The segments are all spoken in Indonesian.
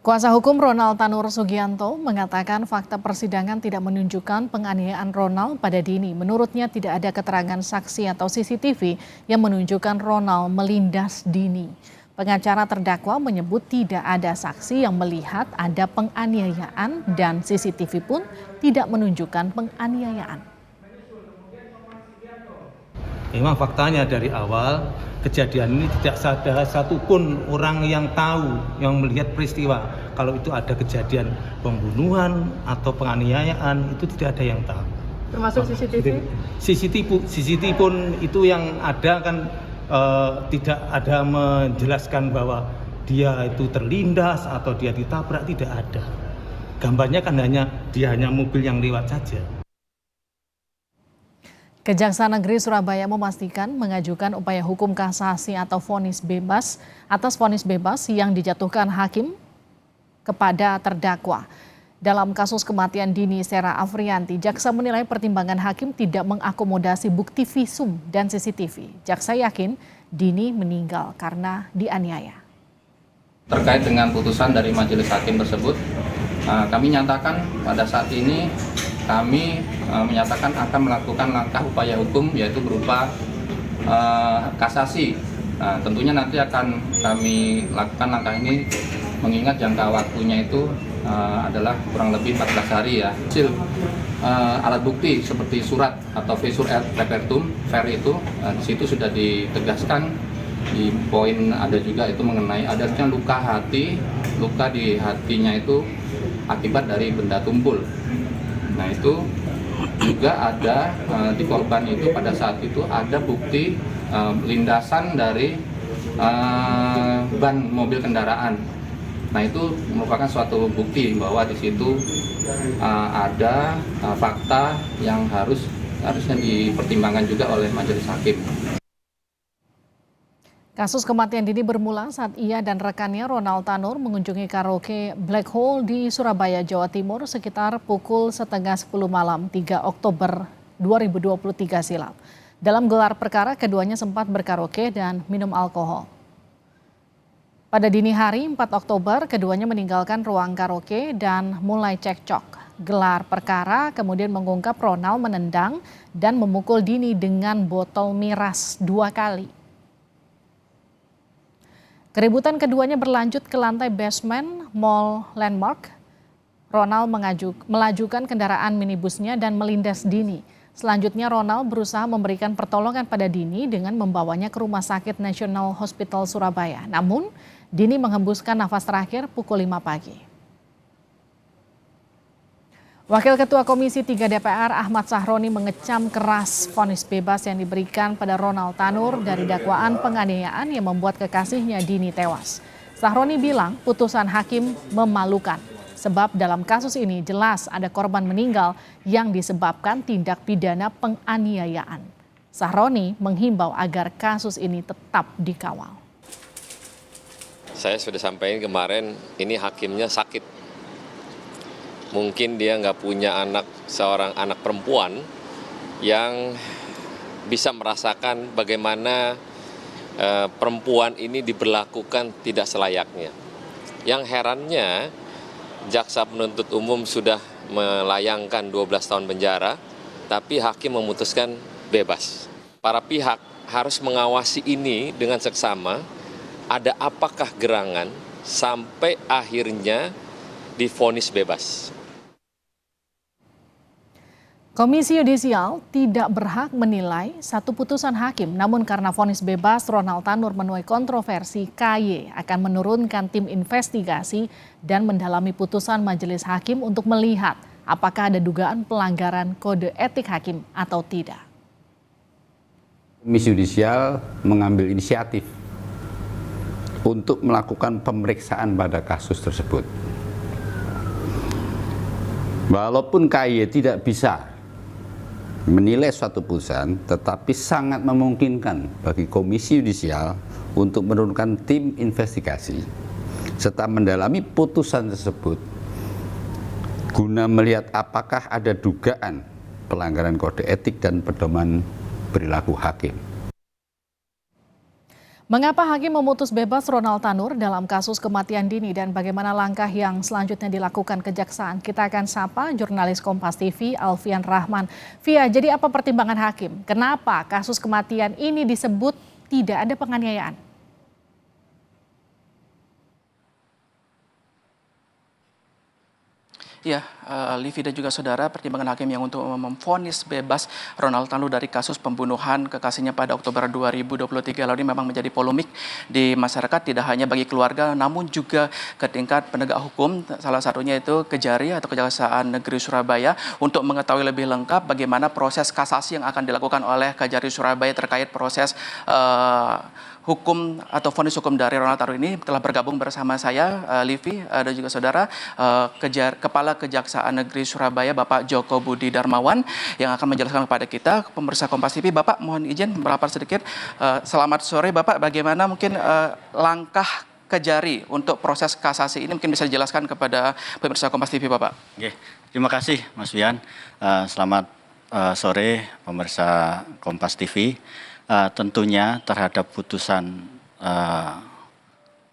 Kuasa hukum Ronald Tanur Sugianto mengatakan fakta persidangan tidak menunjukkan penganiayaan Ronald pada Dini. Menurutnya tidak ada keterangan saksi atau CCTV yang menunjukkan Ronald melindas Dini. Pengacara terdakwa menyebut tidak ada saksi yang melihat ada penganiayaan dan CCTV pun tidak menunjukkan penganiayaan. Memang faktanya dari awal kejadian ini tidak ada satupun orang yang tahu, yang melihat peristiwa. Kalau itu ada kejadian pembunuhan atau penganiayaan, itu tidak ada yang tahu. Termasuk CCTV? CCTV pun itu yang ada kan tidak ada menjelaskan bahwa dia itu terlindas atau dia ditabrak, tidak ada. Gambarnya kan dia hanya mobil yang lewat saja. Kejaksaan Negeri Surabaya memastikan mengajukan upaya hukum kasasi atau vonis bebas atas vonis bebas yang dijatuhkan hakim kepada terdakwa. Dalam kasus kematian Dini Sera Afrianti, jaksa menilai pertimbangan hakim tidak mengakomodasi bukti visum dan CCTV. Jaksa yakin Dini meninggal karena dianiaya. Terkait dengan putusan dari majelis hakim tersebut, kami nyatakan pada saat ini kami menyatakan akan melakukan langkah upaya hukum, yaitu berupa kasasi. Tentunya nanti akan kami lakukan langkah ini mengingat jangka waktunya itu adalah kurang lebih 14 hari ya. Hasil alat bukti seperti surat atau visum et repertum ver itu di situ sudah ditegaskan di poin ada juga itu mengenai adanya luka di hatinya itu akibat dari benda tumpul. Nah itu juga ada di korban itu pada saat itu ada bukti lindasan dari ban mobil kendaraan. Nah itu merupakan suatu bukti bahwa di situ ada fakta yang harusnya dipertimbangkan juga oleh majelis hakim. Kasus kematian Dini bermula saat ia dan rekannya Ronald Tanur mengunjungi karaoke Black Hole di Surabaya, Jawa Timur sekitar pukul 9:30 malam 3 Oktober 2023 silam. Dalam gelar perkara, keduanya sempat berkaraoke dan minum alkohol. Pada dini hari 4 Oktober, keduanya meninggalkan ruang karaoke dan mulai cekcok. Gelar perkara kemudian mengungkap Ronald menendang dan memukul Dini dengan botol miras 2 kali. Keributan keduanya berlanjut ke lantai basement Mall Landmark. Ronald melajukan kendaraan minibusnya dan melindas Dini. Selanjutnya Ronald berusaha memberikan pertolongan pada Dini dengan membawanya ke Rumah Sakit National Hospital Surabaya. Namun Dini menghembuskan nafas terakhir pukul 5 pagi. Wakil Ketua Komisi 3 DPR Ahmad Sahroni mengecam keras vonis bebas yang diberikan pada Ronald Tanur dari dakwaan penganiayaan yang membuat kekasihnya Dini tewas. Sahroni bilang putusan hakim memalukan sebab dalam kasus ini jelas ada korban meninggal yang disebabkan tindak pidana penganiayaan. Sahroni menghimbau agar kasus ini tetap dikawal. Saya sudah sampaikan kemarin, ini hakimnya sakit. Mungkin dia nggak punya seorang anak perempuan yang bisa merasakan bagaimana perempuan ini diberlakukan tidak selayaknya. Yang herannya, jaksa penuntut umum sudah melayangkan 12 tahun penjara, tapi hakim memutuskan bebas. Para pihak harus mengawasi ini dengan seksama, ada apakah gerangan sampai akhirnya divonis bebas. Komisi Yudisial tidak berhak menilai satu putusan hakim, namun karena vonis bebas Ronald Tanur menuai kontroversi, KY akan menurunkan tim investigasi dan mendalami putusan majelis hakim untuk melihat apakah ada dugaan pelanggaran kode etik hakim atau tidak. Komisi Yudisial mengambil inisiatif untuk melakukan pemeriksaan pada kasus tersebut. Walaupun KY tidak bisa menilai suatu putusan, tetapi sangat memungkinkan bagi Komisi Yudisial untuk menurunkan tim investigasi serta mendalami putusan tersebut guna melihat apakah ada dugaan pelanggaran kode etik dan pedoman perilaku hakim. Mengapa hakim memutus bebas Ronald Tanur dalam kasus kematian dini dan bagaimana langkah yang selanjutnya dilakukan kejaksaan? Kita akan sapa jurnalis Kompas TV Alfian Rahman. Via, jadi apa pertimbangan hakim? Kenapa kasus kematian ini disebut tidak ada penganiayaan? Ya, Livi dan juga saudara, pertimbangan hakim yang untuk memvonis bebas Ronald Tanur dari kasus pembunuhan kekasihnya pada Oktober 2023 lalu ini memang menjadi polemik di masyarakat, tidak hanya bagi keluarga namun juga ke tingkat penegak hukum, salah satunya itu Kejari atau Kejaksaan Negeri Surabaya, untuk mengetahui lebih lengkap bagaimana proses kasasi yang akan dilakukan oleh Kejari Surabaya terkait proses hukum atau vonis hukum dari Ronald Tanur ini. Telah bergabung bersama saya, Livi dan juga saudara, Kepala Kejaksaan Negeri Surabaya Bapak Joko Budi Darmawan yang akan menjelaskan kepada kita, pemirsa Kompas TV. Bapak, mohon izin melapor sedikit. Selamat sore Bapak, bagaimana mungkin langkah Kejari untuk proses kasasi ini, mungkin bisa dijelaskan kepada pemirsa Kompas TV Bapak. Oke, terima kasih Mas Wian. Selamat sore pemirsa Kompas TV. Tentunya terhadap putusan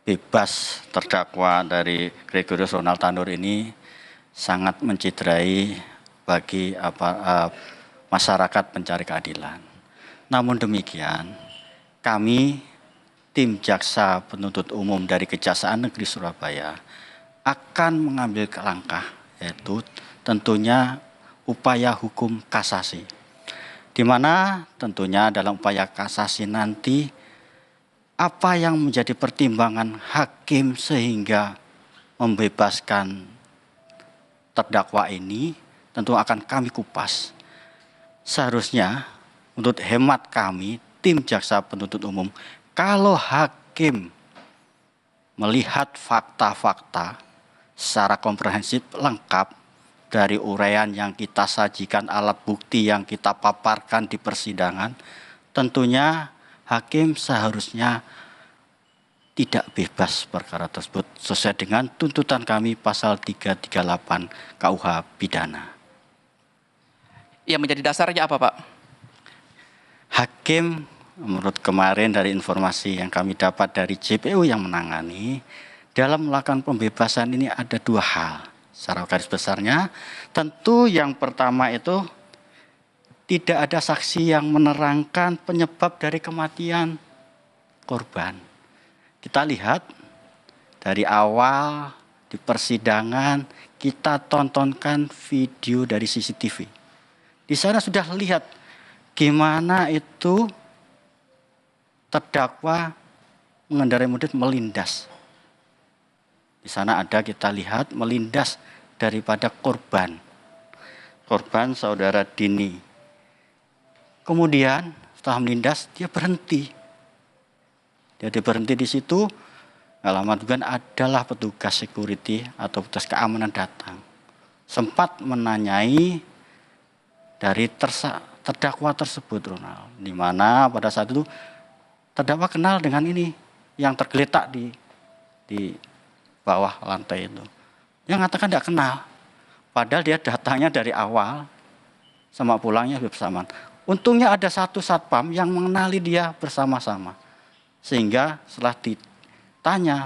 bebas terdakwa dari Gregorius Ronald Tanur ini sangat menciderai bagi masyarakat pencari keadilan. Namun demikian, kami tim jaksa penuntut umum dari Kejaksaan Negeri Surabaya akan mengambil langkah, yaitu tentunya upaya hukum kasasi, di mana tentunya dalam upaya kasasi nanti apa yang menjadi pertimbangan hakim sehingga membebaskan terdakwa ini tentu akan kami kupas. Seharusnya menurut hemat kami tim jaksa penuntut umum, kalau hakim melihat fakta-fakta secara komprehensif lengkap dari uraian yang kita sajikan, alat bukti yang kita paparkan di persidangan, tentunya hakim seharusnya tidak bebas perkara tersebut sesuai dengan tuntutan kami pasal 338 KUH Pidana. Yang menjadi dasarnya apa, Pak? Hakim menurut kemarin dari informasi yang kami dapat dari JPU yang menangani, dalam melakukan pembebasan ini ada dua hal. Secara garis besarnya, tentu yang pertama itu tidak ada saksi yang menerangkan penyebab dari kematian korban. Kita lihat dari awal di persidangan, kita tontonkan video dari CCTV. Di sana sudah lihat gimana itu terdakwa mengendarai mobil melindas. Di sana ada kita lihat melindas daripada korban saudara Dini. Kemudian setelah melindas dia berhenti. Dia berhenti di situ. Alamat juga adalah petugas security atau petugas keamanan datang. Sempat menanyai dari terdakwa tersebut, Ronald, di mana pada saat itu terdakwa kenal dengan ini yang tergeletak di bawah lantai itu. Dia mengatakan tidak kenal. Padahal dia datangnya dari awal sama pulangnya bersamaan. Untungnya ada satu satpam yang mengenali dia bersama-sama. Sehingga setelah ditanya